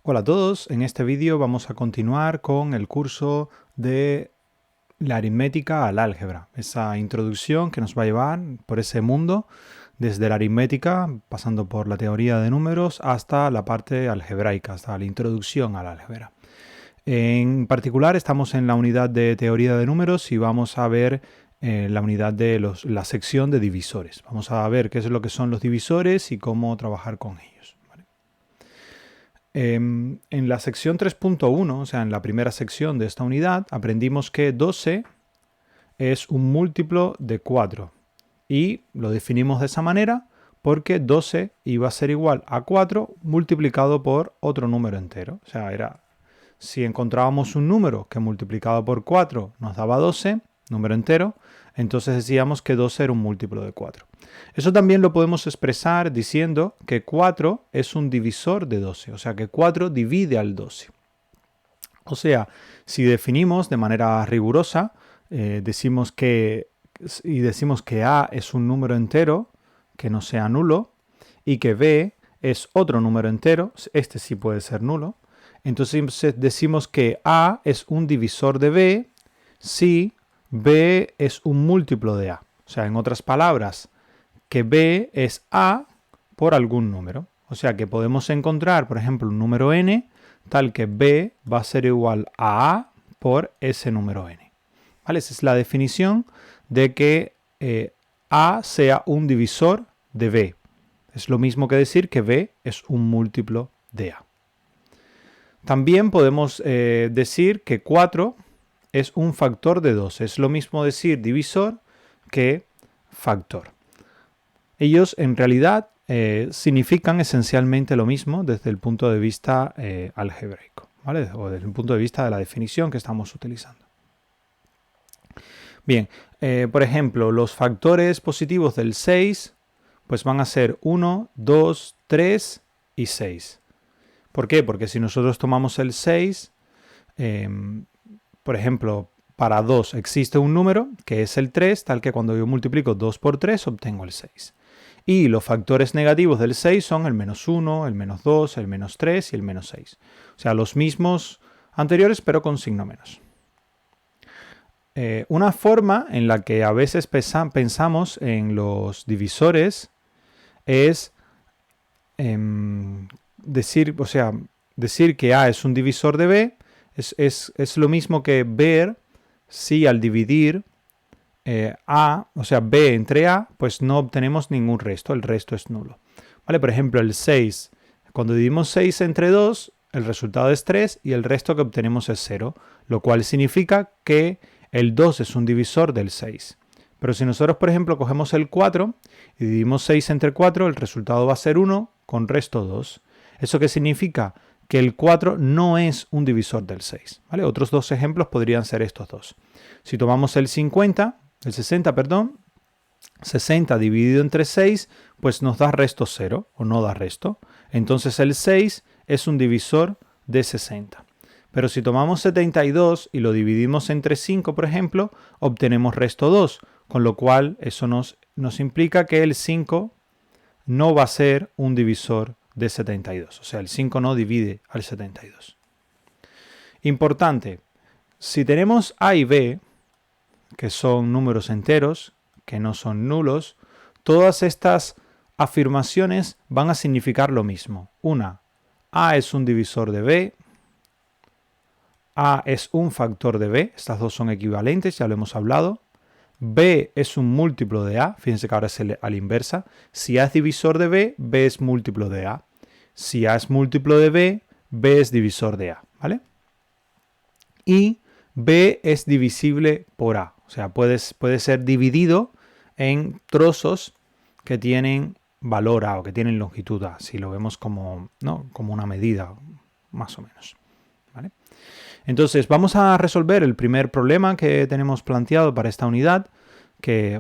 Hola a todos, en este vídeo vamos a continuar con el curso de la aritmética al álgebra, esa introducción que nos va a llevar por ese mundo, desde la aritmética, pasando por la teoría de números, hasta la parte algebraica, hasta la introducción al álgebra. En particular estamos en la unidad de teoría de números y vamos a ver la unidad de la sección de divisores. Vamos a ver qué es lo que son los divisores y cómo trabajar con ellos. En la sección 3.1, o sea, en la primera sección de esta unidad, aprendimos que 12 es un múltiplo de 4 y lo definimos de esa manera porque 12 iba a ser igual a 4 multiplicado por otro número entero. O sea, si encontrábamos un número que multiplicado por 4 nos daba 12, número entero, entonces decíamos que 12 era un múltiplo de 4. Eso también lo podemos expresar diciendo que 4 es un divisor de 12, o sea que 4 divide al 12. O sea, si definimos de manera rigurosa, decimos que A es un número entero que no sea nulo y que B es otro número entero, este sí puede ser nulo. Entonces decimos que A es un divisor de B si B es un múltiplo de A. O sea, en otras palabras, que B es A por algún número. O sea que podemos encontrar, por ejemplo, un número n tal que B va a ser igual a A por ese número n. ¿Vale? Esa es la definición de que A sea un divisor de B. Es lo mismo que decir que B es un múltiplo de A. También podemos decir que 4 es un factor de 2. Es lo mismo decir divisor que factor. Ellos en realidad significan esencialmente lo mismo desde el punto de vista algebraico, ¿vale? O desde el punto de vista de la definición que estamos utilizando. Bien, por ejemplo, los factores positivos del 6 pues van a ser 1, 2, 3 y 6. ¿Por qué? Porque si nosotros tomamos el 6, por ejemplo, para 2 existe un número que es el 3, tal que cuando yo multiplico 2 por 3 obtengo el 6. Y los factores negativos del 6 son el menos 1, el menos 2, el menos 3 y el menos 6. O sea, los mismos anteriores, pero con signo menos. Una forma en la que a veces pensamos en los divisores es decir que A es un divisor de B es lo mismo que ver si al dividir A, o sea, B entre A, pues no obtenemos ningún resto, el resto es nulo. ¿Vale? Por ejemplo, el 6, cuando dividimos 6 entre 2, el resultado es 3 y el resto que obtenemos es 0, lo cual significa que el 2 es un divisor del 6. Pero si nosotros, por ejemplo, cogemos el 4 y dividimos 6 entre 4, el resultado va a ser 1 con resto 2. ¿Eso qué significa? Que el 4 no es un divisor del 6. ¿Vale? Otros dos ejemplos podrían ser estos dos. Si tomamos el 60, 60 dividido entre 6, pues nos da resto 0, o no da resto. Entonces el 6 es un divisor de 60. Pero si tomamos 72 y lo dividimos entre 5, por ejemplo, obtenemos resto 2, con lo cual eso nos implica que el 5 no va a ser un divisor de 72. O sea, el 5 no divide al 72. Importante, si tenemos A y B, que son números enteros, que no son nulos, todas estas afirmaciones van a significar lo mismo. Una, A es un divisor de B, A es un factor de B, estas dos son equivalentes, ya lo hemos hablado. B es un múltiplo de A, fíjense que ahora es a la inversa. Si A es divisor de B, B es múltiplo de A. Si A es múltiplo de B, B es divisor de A, ¿vale? Y B es divisible por A, o sea, puede ser dividido en trozos que tienen valor A o que tienen longitud A, si lo vemos como, ¿no? como una medida, más o menos. ¿Vale? Entonces, vamos a resolver el primer problema que tenemos planteado para esta unidad,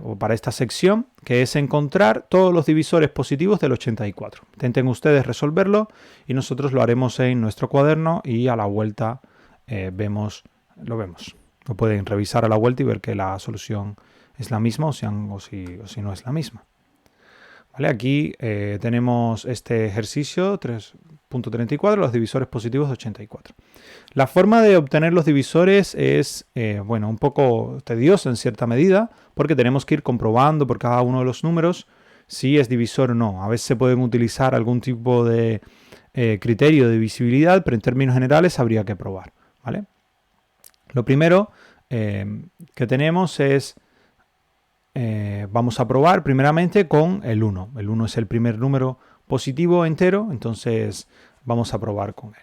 o para esta sección, que es encontrar todos los divisores positivos del 84. Intenten ustedes resolverlo y nosotros lo haremos en nuestro cuaderno y a la vuelta lo vemos. Lo pueden revisar a la vuelta y ver que la solución es la misma o si no es la misma. ¿Vale? Aquí tenemos este ejercicio 3.34, los divisores positivos de 84. La forma de obtener los divisores es, bueno, un poco tediosa en cierta medida, porque tenemos que ir comprobando por cada uno de los números si es divisor o no. A veces se pueden utilizar algún tipo de criterio de divisibilidad, pero en términos generales habría que probar, ¿vale? Lo primero que tenemos es, vamos a probar primeramente con el 1. El 1 es el primer número positivo entero, entonces vamos a probar con él.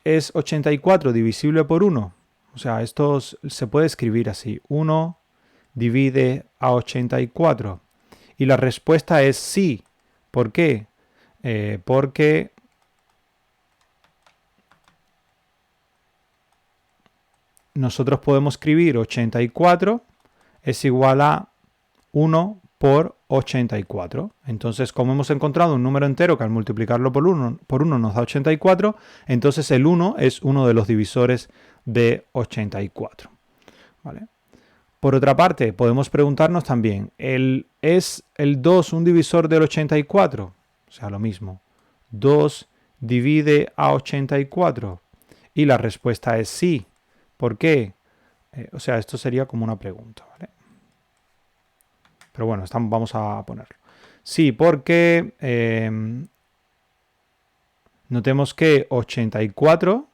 ¿Es 84 divisible por 1? O sea, esto se puede escribir así. 1 divide a 84. Y la respuesta es sí. ¿Por qué? Porque nosotros podemos escribir 84 es igual a 1 por 84. Entonces, como hemos encontrado un número entero que al multiplicarlo por 1 nos da 84, entonces el 1 es uno de los divisores de 84. ¿Vale? Por otra parte, podemos preguntarnos también, ¿es el 2 un divisor del 84? O sea, lo mismo. 2 divide a 84. Y la respuesta es sí. ¿Por qué? O sea, esto sería como una pregunta, ¿vale? Pero bueno, vamos a ponerlo. Sí, porque notemos que 84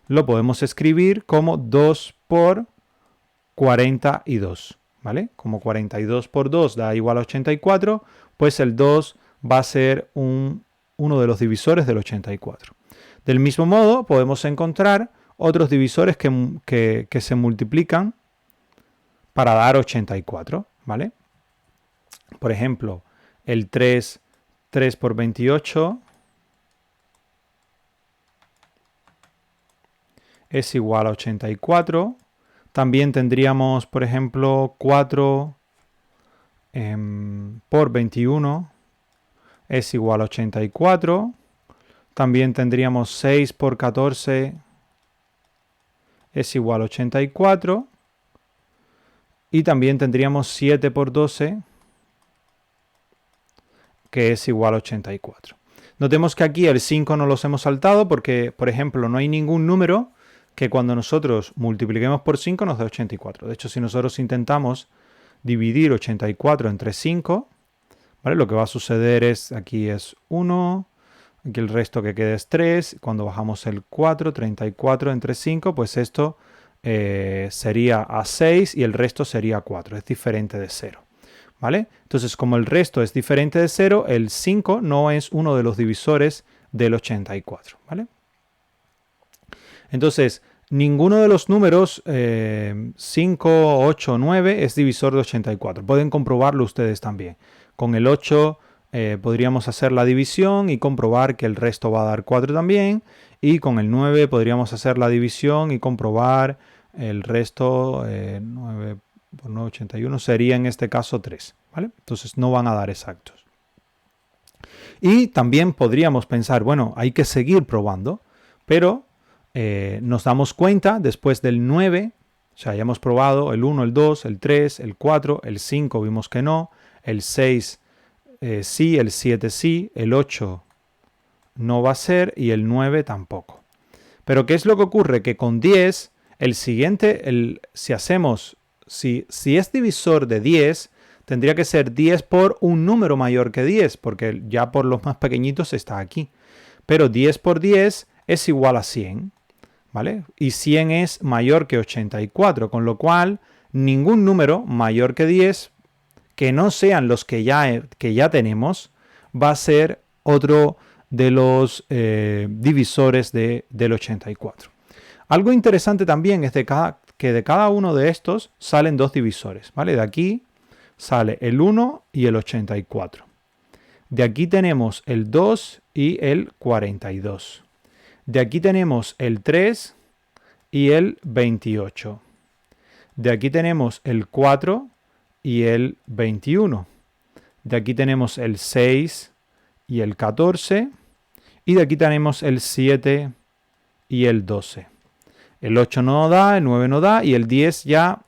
lo podemos escribir como 2 por 42, ¿vale? Como 42 por 2 da igual a 84, pues el 2 va a ser uno de los divisores del 84. Del mismo modo, podemos encontrar otros divisores que se multiplican para dar 84, ¿vale? Por ejemplo, el 3 por 28 es igual a 84. También tendríamos, por ejemplo, 4 por 21 es igual a 84. También tendríamos 6 por 14 es igual a 84. Y también tendríamos 7 por 12 que es igual a 84. Notemos que aquí el 5 no los hemos saltado porque, por ejemplo, no hay ningún número que cuando nosotros multipliquemos por 5 nos dé 84. De hecho, si nosotros intentamos dividir 84 entre 5, ¿vale? Lo que va a suceder es, aquí es 1, aquí el resto que queda es 3, cuando bajamos el 4, 34 entre 5, pues esto sería a 6 y el resto sería 4, es diferente de 0. ¿Vale? Entonces, como el resto es diferente de 0, el 5 no es uno de los divisores del 84. ¿Vale? Entonces, ninguno de los números 5, 8, 9 es divisor de 84. Pueden comprobarlo ustedes también. Con el 8 podríamos hacer la división y comprobar que el resto va a dar 4 también. Y con el 9 podríamos hacer la división y comprobar el resto, 9 por 9, 81, sería en este caso 3. ¿Vale? Entonces no van a dar exactos. Y también podríamos pensar, bueno, hay que seguir probando, pero nos damos cuenta después del 9, o sea, ya hemos probado el 1, el 2, el 3, el 4, el 5 vimos que no, el 6 sí, el 7 sí, el 8 no va a ser y el 9 tampoco. Pero ¿qué es lo que ocurre? Que con 10, el siguiente, si es divisor de 10, tendría que ser 10 por un número mayor que 10, porque ya por los más pequeñitos está aquí. Pero 10 por 10 es igual a 100, ¿vale? Y 100 es mayor que 84, con lo cual ningún número mayor que 10, que no sean los que ya tenemos, va a ser otro de los divisores del 84. Algo interesante también es que de cada uno de estos salen dos divisores, ¿vale? De aquí sale el 1 y el 84. De aquí tenemos el 2 y el 42. De aquí tenemos el 3 y el 28. De aquí tenemos el 4 y el 21. De aquí tenemos el 6 y el 14. Y de aquí tenemos el 7 y el 12. El 8 no da, el 9 no da y el 10 ya,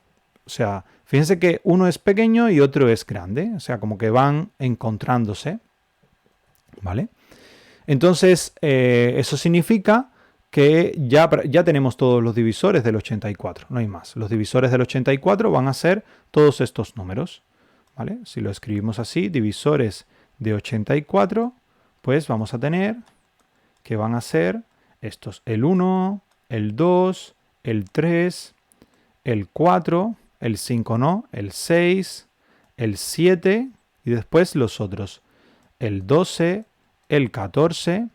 o sea, Fíjense que uno es pequeño y otro es grande, o sea, como que van encontrándose, ¿vale? Entonces, eso significa que ya tenemos todos los divisores del 84, no hay más. Los divisores del 84 van a ser todos estos números, ¿vale? Si lo escribimos así, divisores de 84, pues vamos a tener que van a ser estos: el 1, el 2, el 3, el 4, el 5 no, el 6, el 7 y después los otros: el 12, el 14,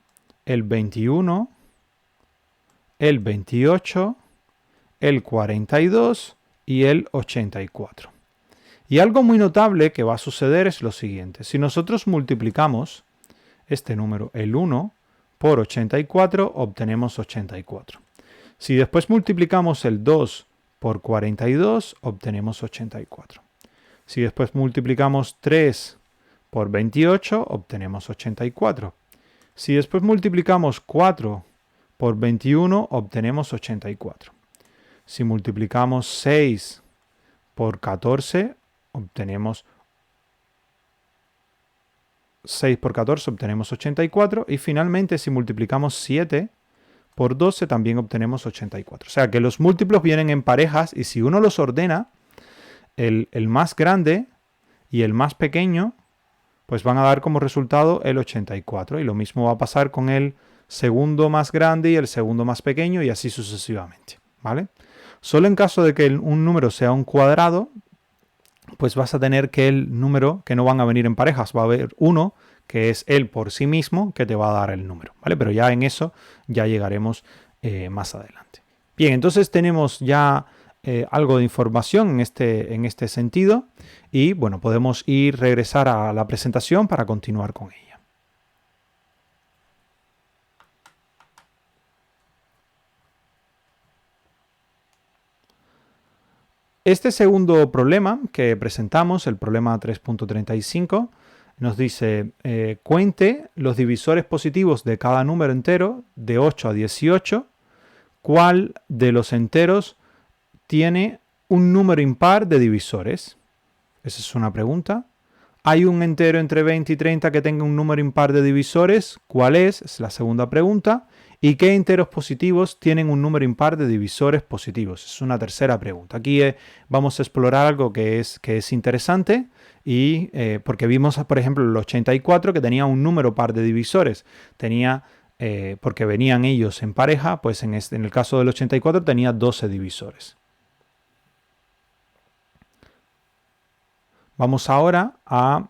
el 21, el 28, el 42 y el 84. Y algo muy notable que va a suceder es lo siguiente. Si nosotros multiplicamos este número, el 1, por 84, obtenemos 84. Si después multiplicamos el 2 por 42, obtenemos 84. Si después multiplicamos 3 por 28, obtenemos 84. Si después multiplicamos 4 por 21, obtenemos 84. Si multiplicamos 6 por 14, obtenemos 6 por 14, obtenemos 84. Y finalmente, si multiplicamos 7 por 12, también obtenemos 84. O sea que los múltiplos vienen en parejas y si uno los ordena, el más grande y el más pequeño, pues van a dar como resultado el 84. Y lo mismo va a pasar con el segundo más grande y el segundo más pequeño y así sucesivamente, ¿vale? Solo en caso de que un número sea un cuadrado, pues vas a tener que el número, que no van a venir en parejas, va a haber uno que es él por sí mismo que te va a dar el número, ¿vale? Pero ya en eso ya llegaremos más adelante. Bien, entonces tenemos ya algo de información en este sentido y bueno, podemos regresar a la presentación para continuar con ella. Este segundo problema que presentamos, el problema 3.35, nos dice, cuente los divisores positivos de cada número entero de 8 a 18. ¿Cuál de los enteros tiene un número impar de divisores? Esa es una pregunta. ¿Hay un entero entre 20 y 30 que tenga un número impar de divisores? ¿Cuál es? Es la segunda pregunta. ¿Y qué enteros positivos tienen un número impar de divisores positivos? Es una tercera pregunta. Aquí vamos a explorar algo que es interesante y porque vimos, por ejemplo, el 84 que tenía un número par de divisores. Tenía, porque venían ellos en pareja, pues en el caso del 84 tenía 12 divisores. Vamos ahora a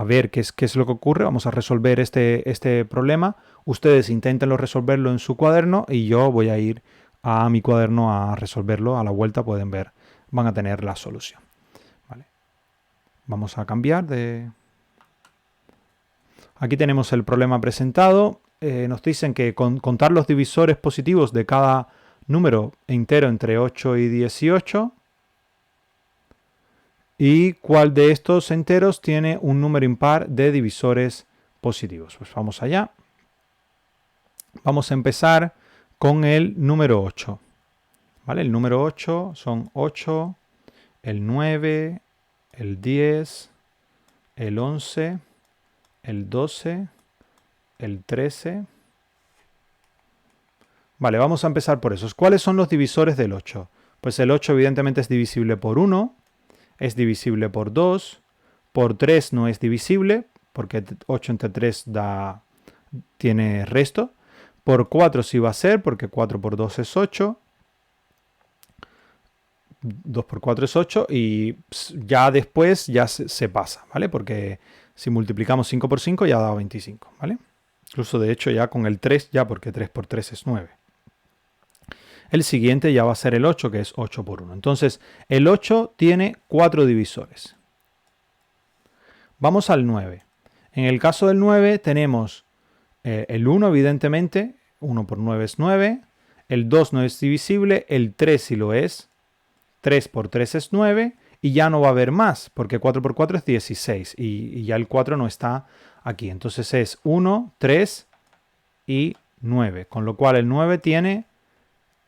ver qué es lo que ocurre. Vamos a resolver este problema. Ustedes inténtenlo resolverlo en su cuaderno y yo voy a ir a mi cuaderno a resolverlo. A la vuelta pueden ver, van a tener la solución. Vale. Vamos a cambiar de... Aquí tenemos el problema presentado. Nos dicen que contar los divisores positivos de cada número entero entre 8 y 18. ¿Y cuál de estos enteros tiene un número impar de divisores positivos? Pues vamos allá. Vamos a empezar con el número 8. ¿Vale? El número 8 son 8, el 9, el 10, el 11, el 12, el 13. Vale, vamos a empezar por esos. ¿Cuáles son los divisores del 8? Pues el 8 evidentemente es divisible por 1. Es divisible por 2, por 3 no es divisible, porque 8 entre 3 tiene resto. Por 4 sí va a ser, porque 4 por 2 es 8. 2 por 4 es 8 y ya después ya se pasa, ¿vale? Porque si multiplicamos 5 por 5 ya da 25, ¿vale? Incluso de hecho ya con el 3 ya, porque 3 por 3 es 9. El siguiente ya va a ser el 8, que es 8 por 1. Entonces, el 8 tiene 4 divisores. Vamos al 9. En el caso del 9 tenemos el 1, evidentemente. 1 por 9 es 9. El 2 no es divisible. El 3 sí lo es. 3 por 3 es 9. Y ya no va a haber más, porque 4 por 4 es 16. Y ya el 4 no está aquí. Entonces es 1, 3 y 9. Con lo cual el 9 tiene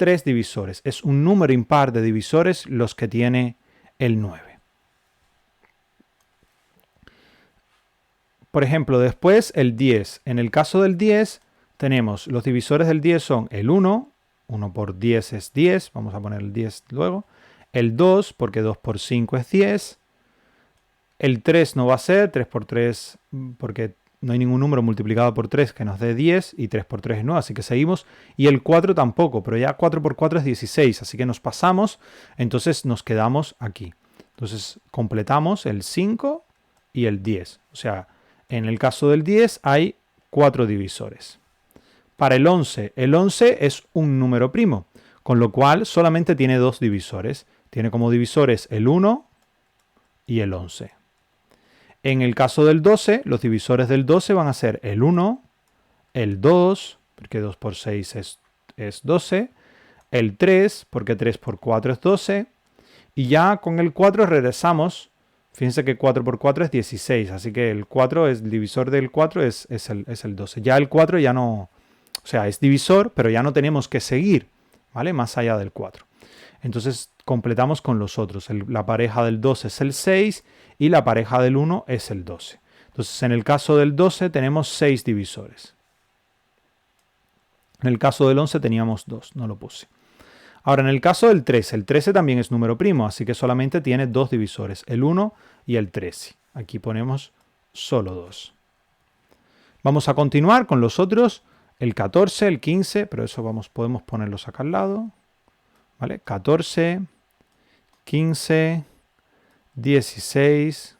3 divisores. Es un número impar de divisores los que tiene el 9. Por ejemplo, después el 10. En el caso del 10, tenemos los divisores del 10 son el 1, 1 por 10 es 10, vamos a poner el 10 luego. El 2, porque 2 por 5 es 10. El 3 no va a ser, 3 por 3, porque no hay ningún número multiplicado por 3 que nos dé 10, y 3 por 3 es 9, así que seguimos. Y el 4 tampoco, pero ya 4 por 4 es 16, así que nos pasamos, entonces nos quedamos aquí. Entonces completamos el 5 y el 10. O sea, en el caso del 10 hay 4 divisores. Para el 11 es un número primo, con lo cual solamente tiene 2 divisores. Tiene como divisores el 1 y el 11. En el caso del 12, los divisores del 12 van a ser el 1, el 2, porque 2 por 6 es 12, el 3, porque 3 por 4 es 12, y ya con el 4 regresamos. Fíjense que 4 por 4 es 16, así que el 4 el divisor del 4 es el 12. Ya el 4 ya no, o sea, es divisor, pero ya no tenemos que seguir, ¿vale? Más allá del 4. Entonces completamos con los otros. La pareja del 12 es el 6 y la pareja del 1 es el 12. Entonces en el caso del 12 tenemos 6 divisores. En el caso del 11 teníamos 2, no lo puse. Ahora en el caso del 13, el 13 también es número primo, así que solamente tiene 2 divisores, el 1 y el 13. Aquí ponemos solo 2. Vamos a continuar con los otros, el 14, el 15, pero eso podemos ponerlos acá al lado. ¿Vale? 14, 15, 16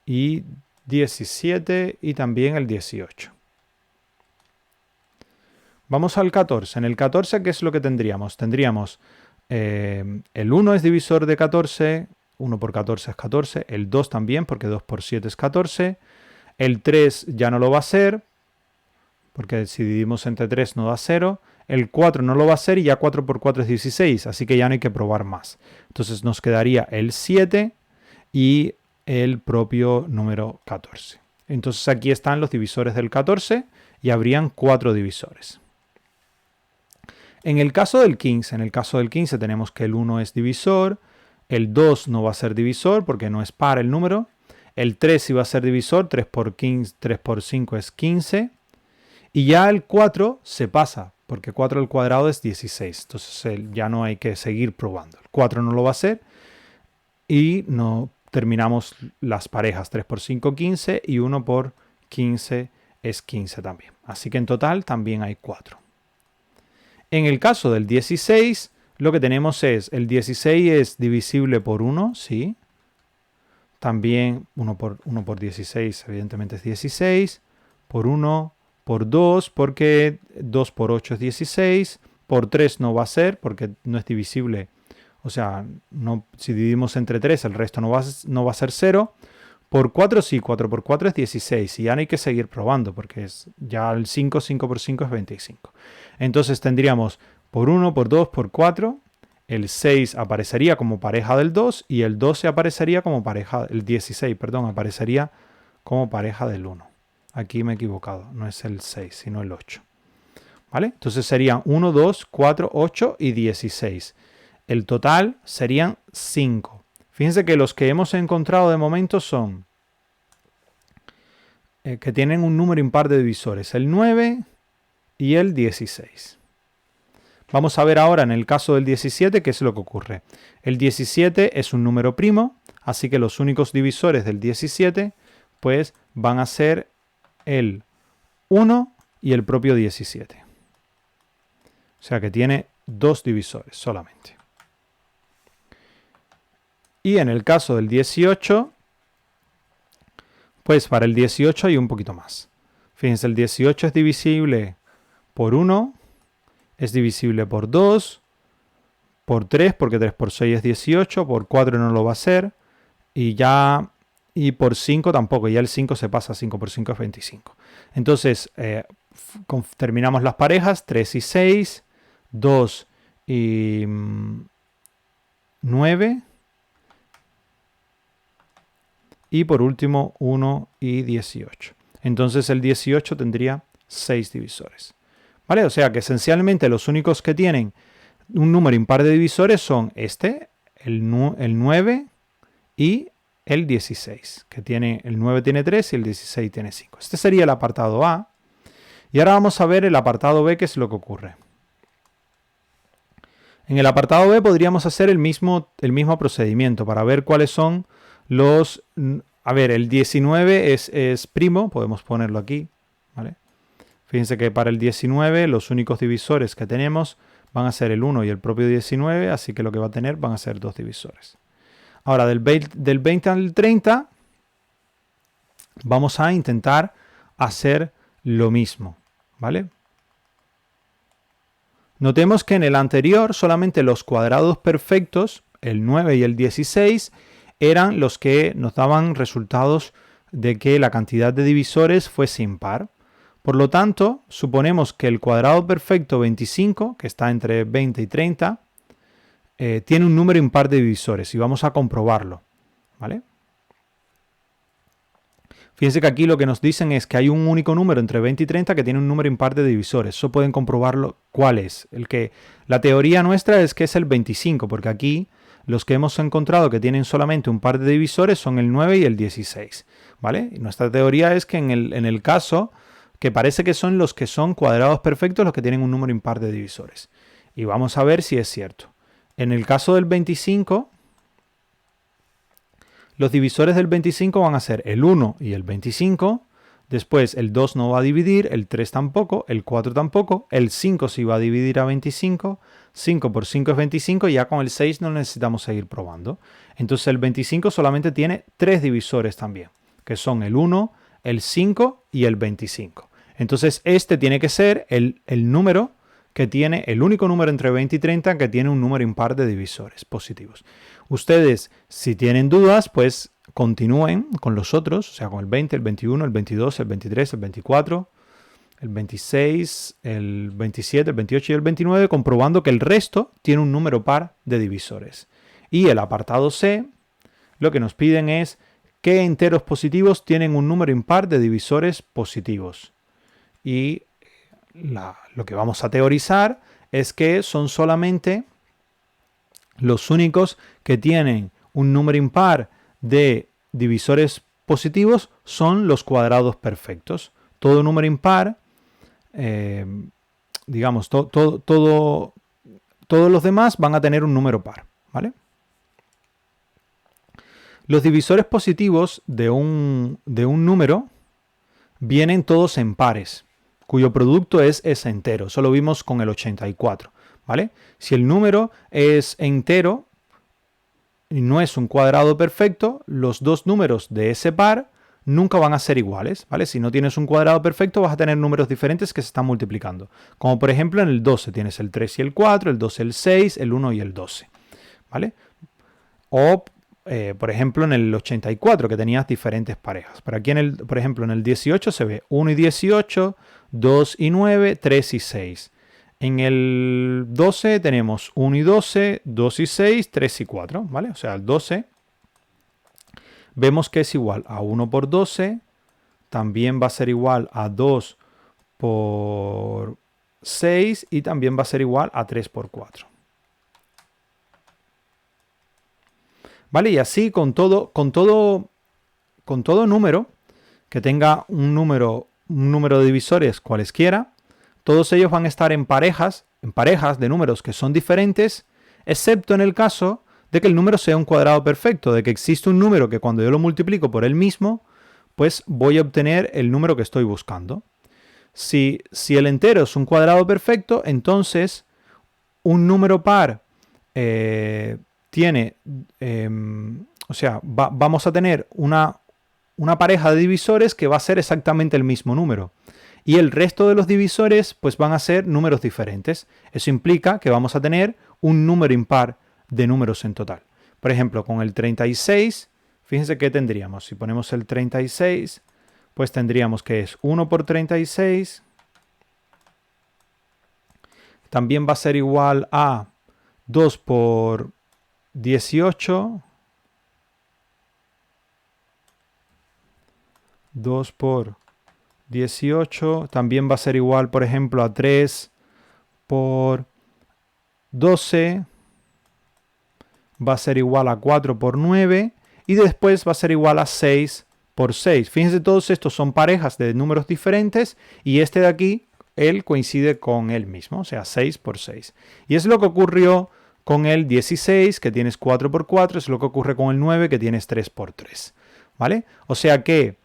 y 17 y también el 18. Vamos al 14. En el 14, ¿qué es lo que tendríamos? Tendríamos el 1 es divisor de 14, 1 por 14 es 14, el 2 también, porque 2 por 7 es 14, el 3 ya no lo va a ser, porque si dividimos entre 3 no da 0, el 4 no lo va a ser y ya 4 por 4 es 16, así que ya no hay que probar más. Entonces nos quedaría el 7 y el propio número 14. Entonces aquí están los divisores del 14 y habrían 4 divisores. En el caso del 15, tenemos que el 1 es divisor, el 2 no va a ser divisor porque no es par el número, el 3 sí va a ser divisor, 3 por 5 es 15, y ya el 4 se pasa, porque 4 al cuadrado es 16, entonces ya no hay que seguir probando. El 4 no lo va a hacer y no terminamos las parejas, 3 por 5, 15, y 1 por 15 es 15 también. Así que en total también hay 4. En el caso del 16, lo que tenemos es, el 16 es divisible por 1, ¿sí? También 1 por 16, evidentemente es 16, por 1, por 2, porque 2 por 8 es 16, por 3 no va a ser, porque no es divisible. O sea, si dividimos entre 3, el resto no va a ser 0. Por 4 sí, 4 por 4 es 16 y ya no hay que seguir probando porque ya el 5 por 5 es 25. Entonces tendríamos por 1, por 2, por 4, el 6 aparecería como pareja del 2 y el 12 aparecería como pareja, el 16, perdón, aparecería como pareja del 1. Aquí me he equivocado, no es el 6, sino el 8. ¿Vale? Entonces serían 1, 2, 4, 8 y 16. El total serían 5. Fíjense que los que hemos encontrado de momento son que tienen un número impar de divisores, el 9 y el 16. Vamos a ver ahora en el caso del 17 qué es lo que ocurre. El 17 es un número primo, así que los únicos divisores del 17 pues van a ser el 1 y el propio 17. O sea que tiene 2 divisores solamente. Y en el caso del 18, pues para el 18 hay un poquito más. Fíjense, el 18 es divisible por 1, es divisible por 2, por 3, porque 3 por 6 es 18, por 4 no lo va a ser, y por 5 tampoco, ya el 5 se pasa, 5 por 5 es 25. Entonces, terminamos las parejas, 3 y 6, 2 y 9, y por último 1 y 18. Entonces el 18 tendría 6 divisores. ¿Vale? O sea que esencialmente los únicos que tienen un número impar de divisores son este, el 9 y el 16, que tiene, el 9 tiene 3 y el 16 tiene 5. Este sería el apartado A. Y ahora vamos a ver el apartado B, qué es lo que ocurre. En el apartado B podríamos hacer el mismo procedimiento para ver cuáles son los... A ver, el 19 es primo, podemos ponerlo aquí, ¿vale? Fíjense que para el 19 los únicos divisores que tenemos van a ser el 1 y el propio 19, así que lo que va a tener van a ser dos divisores. Ahora, del 20 al 30 vamos a intentar hacer lo mismo, ¿vale? Notemos que en el anterior solamente los cuadrados perfectos, el 9 y el 16, eran los que nos daban resultados de que la cantidad de divisores fuese impar. Por lo tanto, suponemos que el cuadrado perfecto 25, que está entre 20 y 30, tiene un número impar de divisores y vamos a comprobarlo, ¿vale? Fíjense que aquí lo que nos dicen es que hay un único número entre 20 y 30 que tiene un número impar de divisores. Eso pueden comprobarlo. ¿Cuál es? La teoría nuestra es que es el 25, porque aquí los que hemos encontrado que tienen solamente un par de divisores son el 9 y el 16, ¿vale? Y nuestra teoría es que en el caso que parece que son los que son cuadrados perfectos los que tienen un número impar de divisores. Y vamos a ver si es cierto. En el caso del 25, los divisores del 25 van a ser el 1 y el 25. Después el 2 no va a dividir, el 3 tampoco, el 4 tampoco, el 5 sí va a dividir a 25. 5 por 5 es 25 y ya con el 6 no necesitamos seguir probando. Entonces el 25 solamente tiene 3 divisores también, que son el 1, el 5 y el 25. Entonces este tiene que ser el número que tiene, el único número entre 20 y 30 que tiene un número impar de divisores positivos. Ustedes, si tienen dudas, pues continúen con los otros, o sea, con el 20, el 21, el 22, el 23, el 24, el 26, el 27, el 28 y el 29, comprobando que el resto tiene un número par de divisores. Y el apartado C, lo que nos piden es qué enteros positivos tienen un número impar de divisores positivos. Y lo que vamos a teorizar es que son solamente los únicos que tienen un número impar de divisores positivos son los cuadrados perfectos. Todo número impar, digamos, todos los demás van a tener un número par, ¿vale? Los divisores positivos de un número vienen todos en pares, cuyo producto es ese entero. Eso lo vimos con el 84, ¿vale? Si el número es entero y no es un cuadrado perfecto, los dos números de ese par nunca van a ser iguales, ¿vale? Si no tienes un cuadrado perfecto vas a tener números diferentes que se están multiplicando. Como por ejemplo en el 12 tienes el 3 y el 4, el 12 el 6, el 1 y el 12, ¿vale? O por ejemplo, en el 84, que tenías diferentes parejas. Pero aquí, por ejemplo, en el 18 se ve 1 y 18, 2 y 9, 3 y 6. En el 12 tenemos 1 y 12, 2 y 6, 3 y 4, ¿vale? O sea, el 12 vemos que es igual a 1 por 12, también va a ser igual a 2 por 6 y también va a ser igual a 3 por 4. ¿Vale? Y así con todo número que tenga un número de divisores cualesquiera, todos ellos van a estar en parejas de números que son diferentes, excepto en el caso de que el número sea un cuadrado perfecto, de que existe un número que cuando yo lo multiplico por él mismo, pues voy a obtener el número que estoy buscando. Si el entero es un cuadrado perfecto, entonces un número par tiene, vamos a tener una pareja de divisores que va a ser exactamente el mismo número. Y el resto de los divisores pues van a ser números diferentes. Eso implica que vamos a tener un número impar de números en total. Por ejemplo, con el 36, fíjense qué tendríamos. Si ponemos el 36, pues tendríamos que es 1 por 36. También va a ser igual a 2 por 18, 2 por 18 también va a ser igual, por ejemplo, a 3 por 12. Va a ser igual a 4 por 9. Y después va a ser igual a 6 por 6. Fíjense, todos estos son parejas de números diferentes. Y este de aquí, él coincide con él mismo. O sea, 6 por 6. Y es lo que ocurrió con el 16, que tienes 4 por 4. Es lo que ocurre con el 9, que tienes 3 por 3. ¿Vale? O sea que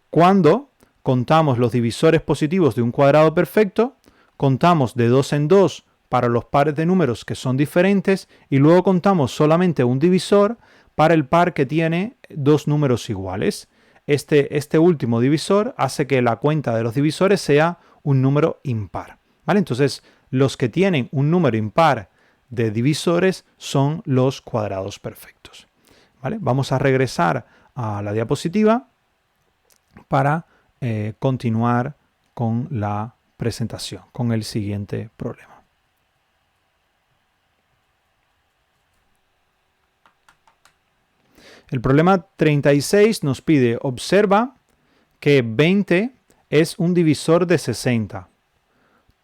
cuando contamos los divisores positivos de un cuadrado perfecto, contamos de 2 en 2 para los pares de números que son diferentes y luego contamos solamente un divisor para el par que tiene dos números iguales. Este último divisor hace que la cuenta de los divisores sea un número impar. ¿Vale? Entonces, los que tienen un número impar de divisores son los cuadrados perfectos. ¿Vale? Vamos a regresar a la diapositiva para continuar con la presentación, con el siguiente problema. El problema 36 nos pide, observa que 20 es un divisor de 60.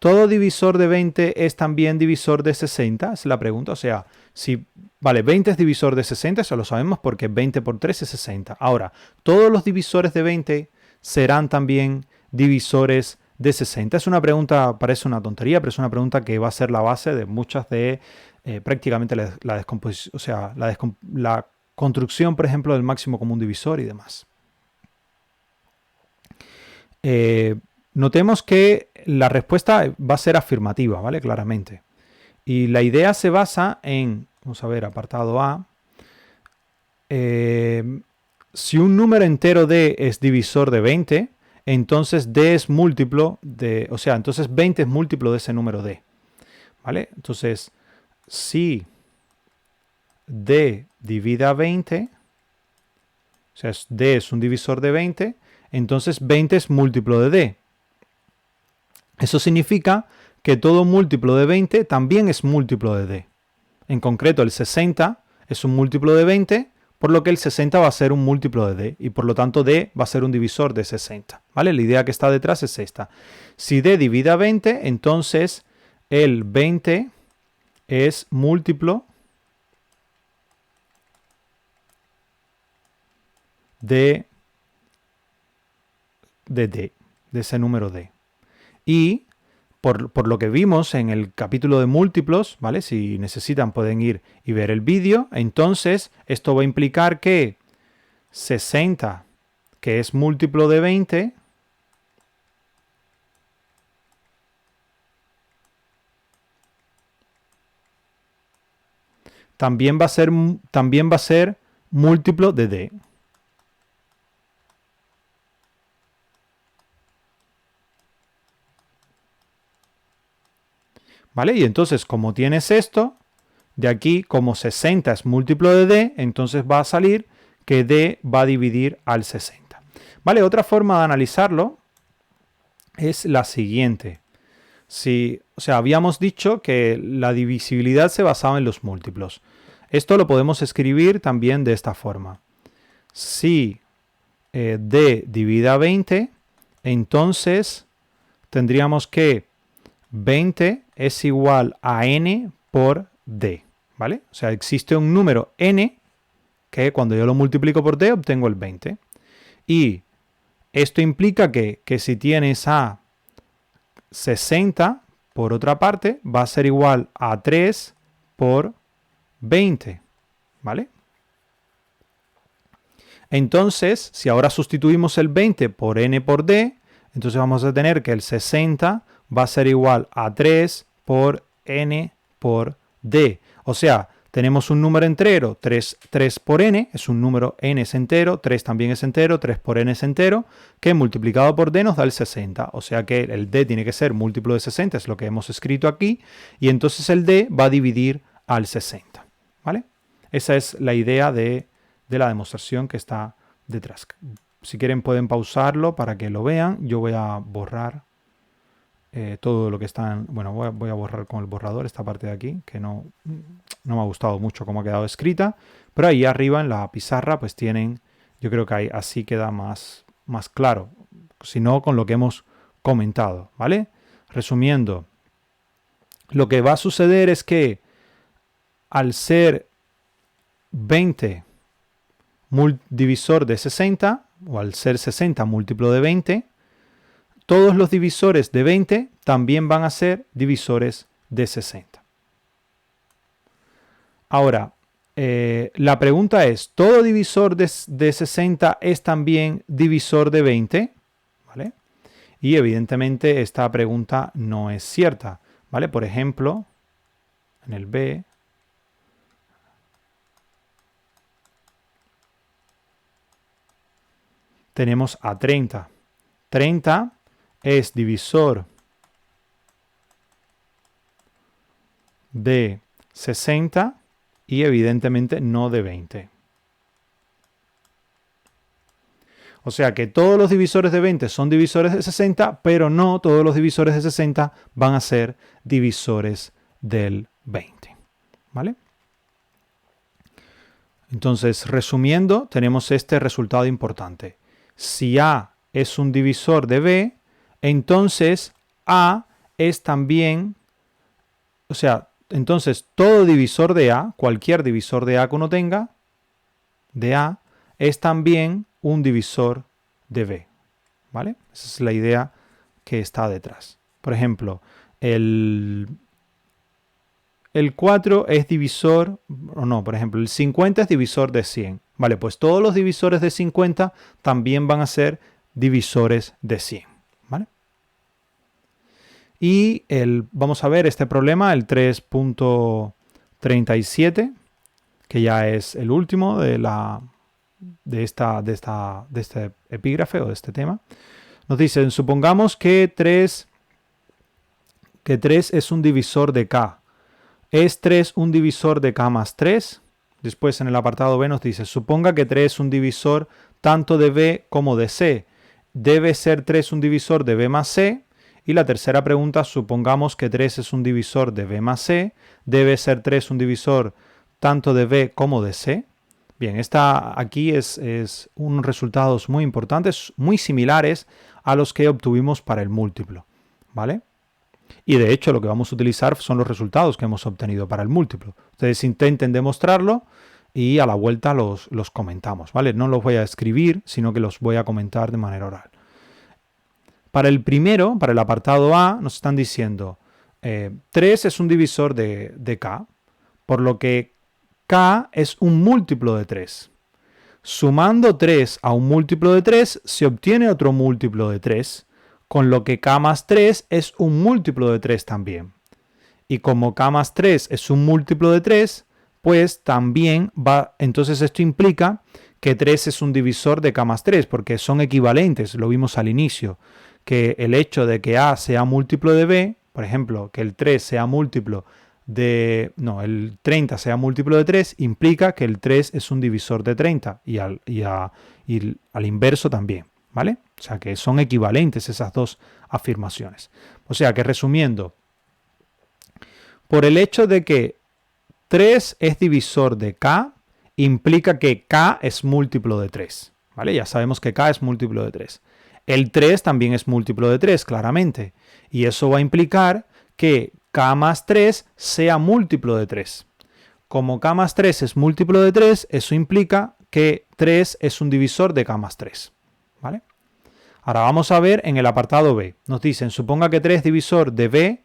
¿Todo divisor de 20 es también divisor de 60? Es la pregunta. O sea, si, vale, 20 es divisor de 60, eso lo sabemos porque 20 por 3 es 60. Ahora, ¿todos los divisores de 20 serán también divisores de 60? Es una pregunta, parece una tontería, pero es una pregunta que va a ser la base de muchas de prácticamente la descomposición, o sea, la construcción, por ejemplo, del máximo común divisor y demás. Notemos que la respuesta va a ser afirmativa, ¿vale? Claramente. Y la idea se basa en, vamos a ver, apartado A. Si un número entero D es divisor de 20, entonces D es múltiplo de, o sea, entonces 20 es múltiplo de ese número D. ¿Vale? Entonces, si D divide a 20, o sea, D es un divisor de 20, entonces 20 es múltiplo de D. Eso significa que todo múltiplo de 20 también es múltiplo de D. En concreto, el 60 es un múltiplo de 20, por lo que el 60 va a ser un múltiplo de D, y por lo tanto D va a ser un divisor de 60. ¿Vale? La idea que está detrás es esta. Si D divide a 20, entonces el 20 es múltiplo de D, de ese número D. Y por lo que vimos en el capítulo de múltiplos, ¿vale? Si necesitan pueden ir y ver el vídeo. Entonces, esto va a implicar que 60, que es múltiplo de 20, también va a ser múltiplo de D. ¿Vale? Y entonces, como tienes esto, de aquí, como 60 es múltiplo de D, entonces va a salir que D va a dividir al 60. ¿Vale? Otra forma de analizarlo es la siguiente. O sea, habíamos dicho que la divisibilidad se basaba en los múltiplos. Esto lo podemos escribir también de esta forma. Si D divide a 20, entonces tendríamos que 20 es igual a n por d, ¿vale? O sea, existe un número n que cuando yo lo multiplico por d obtengo el 20. Y esto implica que si tienes a 60, por otra parte, va a ser igual a 3 por 20, ¿vale? Entonces, si ahora sustituimos el 20 por n por d, entonces vamos a tener que el 60 va a ser igual a 3 por n por d. O sea, tenemos un número entero, 3 por n, es un número, n es entero, 3 también es entero, 3 por n es entero, que multiplicado por d nos da el 60. O sea que el d tiene que ser múltiplo de 60, es lo que hemos escrito aquí, y entonces el d va a dividir al 60. ¿Vale? Esa es la idea de la demostración que está detrás. Si quieren pueden pausarlo para que lo vean. Yo voy a borrar todo lo que está... Bueno, voy a borrar con el borrador esta parte de aquí, que no me ha gustado mucho cómo ha quedado escrita. Pero ahí arriba en la pizarra pues tienen... Yo creo que ahí así queda más claro. sino con lo que hemos comentado, ¿vale? Resumiendo, lo que va a suceder es que al ser 20 divisor de 60, o al ser 60 múltiplo de 20, todos los divisores de 20 también van a ser divisores de 60. Ahora, la pregunta es, ¿todo divisor de 60 es también divisor de 20? ¿Vale? Y evidentemente esta pregunta no es cierta, ¿vale? Por ejemplo, en el B, tenemos a 30. 30 es divisor de 60 y evidentemente no de 20. O sea que todos los divisores de 20 son divisores de 60, pero no todos los divisores de 60 van a ser divisores del 20. ¿Vale? Entonces, resumiendo, tenemos este resultado importante. Si A es un divisor de B, entonces A es también, o sea, entonces todo divisor de A, cualquier divisor de A que uno tenga, de A, es también un divisor de B. ¿Vale? Esa es la idea que está detrás. Por ejemplo, el 4 es divisor, o no, por ejemplo, el 50 es divisor de 100. Vale, pues todos los divisores de 50 también van a ser divisores de 100. ¿Vale? Y vamos a ver este problema, el 3.37, que ya es el último de este epígrafe o de este tema. Nos dicen, supongamos que 3 es un divisor de K. ¿Es 3 un divisor de K más 3? Después en el apartado B nos dice, suponga que 3 es un divisor tanto de B como de C. ¿Debe ser 3 un divisor de B más C? Y la tercera pregunta, supongamos que 3 es un divisor de B más C. ¿Debe ser 3 un divisor tanto de B como de C? Bien, aquí es unos resultados muy importantes, muy similares a los que obtuvimos para el múltiplo, ¿vale? Y de hecho lo que vamos a utilizar son los resultados que hemos obtenido para el múltiplo. Ustedes intenten demostrarlo y a la vuelta los comentamos, ¿vale? No los voy a escribir, sino que los voy a comentar de manera oral. Para el primero, para el apartado A, nos están diciendo 3 es un divisor de K, por lo que K es un múltiplo de 3. Sumando 3 a un múltiplo de 3, se obtiene otro múltiplo de 3, con lo que K más 3 es un múltiplo de 3 también. Y como K más 3 es un múltiplo de 3, pues también entonces esto implica que 3 es un divisor de K más 3, porque son equivalentes, lo vimos al inicio, que el hecho de que A sea múltiplo de B, por ejemplo, que el 3 sea múltiplo el 30 sea múltiplo de 3, implica que el 3 es un divisor de 30 y al inverso también, ¿vale? O sea que son equivalentes esas dos afirmaciones. O sea que resumiendo, por el hecho de que 3 es divisor de K, implica que K es múltiplo de 3, ¿vale? Ya sabemos que K es múltiplo de 3. El 3 también es múltiplo de 3, claramente. Y eso va a implicar que K más 3 sea múltiplo de 3. Como K más 3 es múltiplo de 3, eso implica que 3 es un divisor de K más 3. ¿Vale? Ahora vamos a ver en el apartado B. Nos dicen, suponga que 3 es divisor de B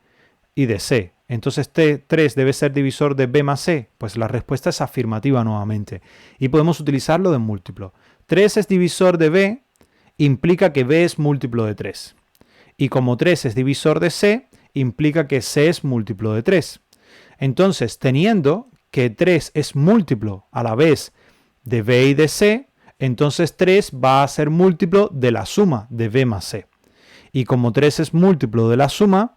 y de C. Entonces 3 debe ser divisor de B más C. Pues la respuesta es afirmativa nuevamente. Y podemos utilizarlo de múltiplo. 3 es divisor de B, implica que B es múltiplo de 3. Y como 3 es divisor de C, implica que C es múltiplo de 3. Entonces, teniendo que 3 es múltiplo a la vez de B y de C, entonces 3 va a ser múltiplo de la suma de B más C. Y como 3 es múltiplo de la suma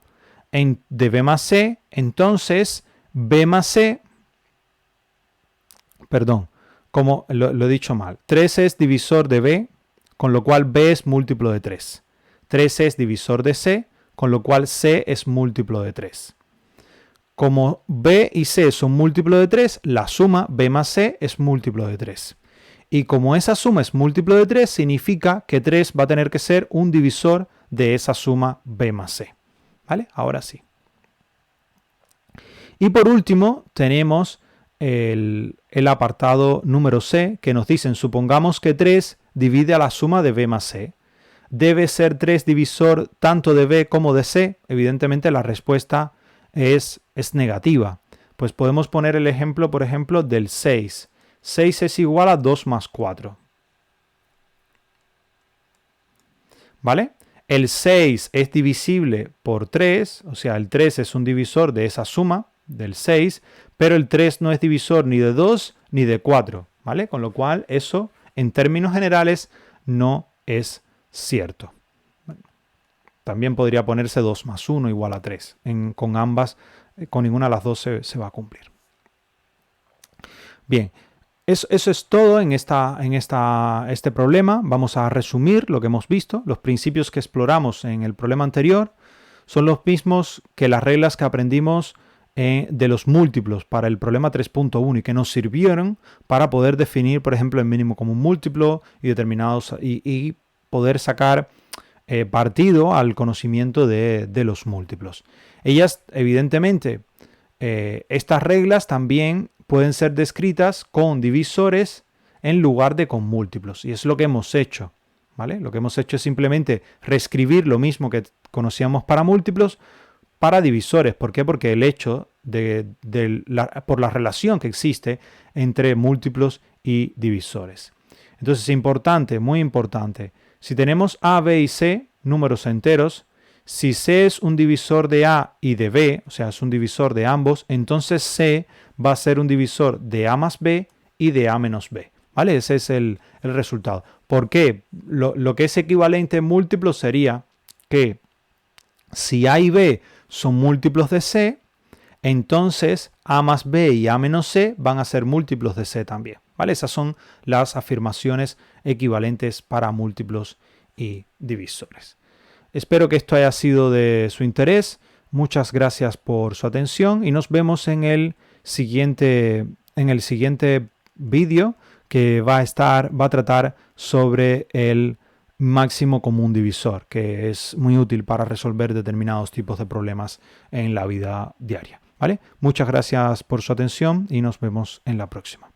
de B más C, entonces B más C, perdón, como lo he dicho mal, 3 es divisor de B, con lo cual B es múltiplo de 3. 3 es divisor de C, con lo cual C es múltiplo de 3. Como B y C son múltiplo de 3, la suma B más C es múltiplo de 3. Y como esa suma es múltiplo de 3, significa que 3 va a tener que ser un divisor de esa suma b más c. ¿Vale? Ahora sí. Y por último tenemos el apartado número C, que nos dicen, supongamos que 3 divide a la suma de b más c. ¿Debe ser 3 divisor tanto de b como de c? Evidentemente la respuesta es negativa. Pues podemos poner el ejemplo, por ejemplo, del 6. 6 es igual a 2 más 4. ¿Vale? El 6 es divisible por 3, o sea, el 3 es un divisor de esa suma, del 6, pero el 3 no es divisor ni de 2 ni de 4, ¿vale? Con lo cual eso, en términos generales, no es cierto. También podría ponerse 2 más 1 igual a 3. Con ambas, con ninguna de las dos se va a cumplir. Bien, eso es todo en este problema. Vamos a resumir lo que hemos visto. Los principios que exploramos en el problema anterior son los mismos que las reglas que aprendimos de los múltiplos para el problema 3.1 y que nos sirvieron para poder definir, por ejemplo, el mínimo común múltiplo y determinados y poder sacar partido al conocimiento de los múltiplos. Ellas, evidentemente, estas reglas también pueden ser descritas con divisores en lugar de con múltiplos. Y es lo que hemos hecho, ¿vale? Lo que hemos hecho es simplemente reescribir lo mismo que conocíamos para múltiplos para divisores. ¿Por qué? Porque el hecho por la relación que existe entre múltiplos y divisores. Entonces es importante, muy importante. Si tenemos A, B y C, números enteros, si C es un divisor de A y de B, o sea, es un divisor de ambos, entonces C va a ser un divisor de A más B y de A menos B. ¿Vale? Ese es el resultado. ¿Por qué? Lo que es equivalente en múltiplos sería que si A y B son múltiplos de C, entonces A más B y A menos C van a ser múltiplos de C también. ¿Vale? Esas son las afirmaciones equivalentes para múltiplos y divisores. Espero que esto haya sido de su interés. Muchas gracias por su atención y nos vemos en el siguiente vídeo que va a tratar sobre el máximo común divisor, que es muy útil para resolver determinados tipos de problemas en la vida diaria. ¿Vale? Muchas gracias por su atención y nos vemos en la próxima.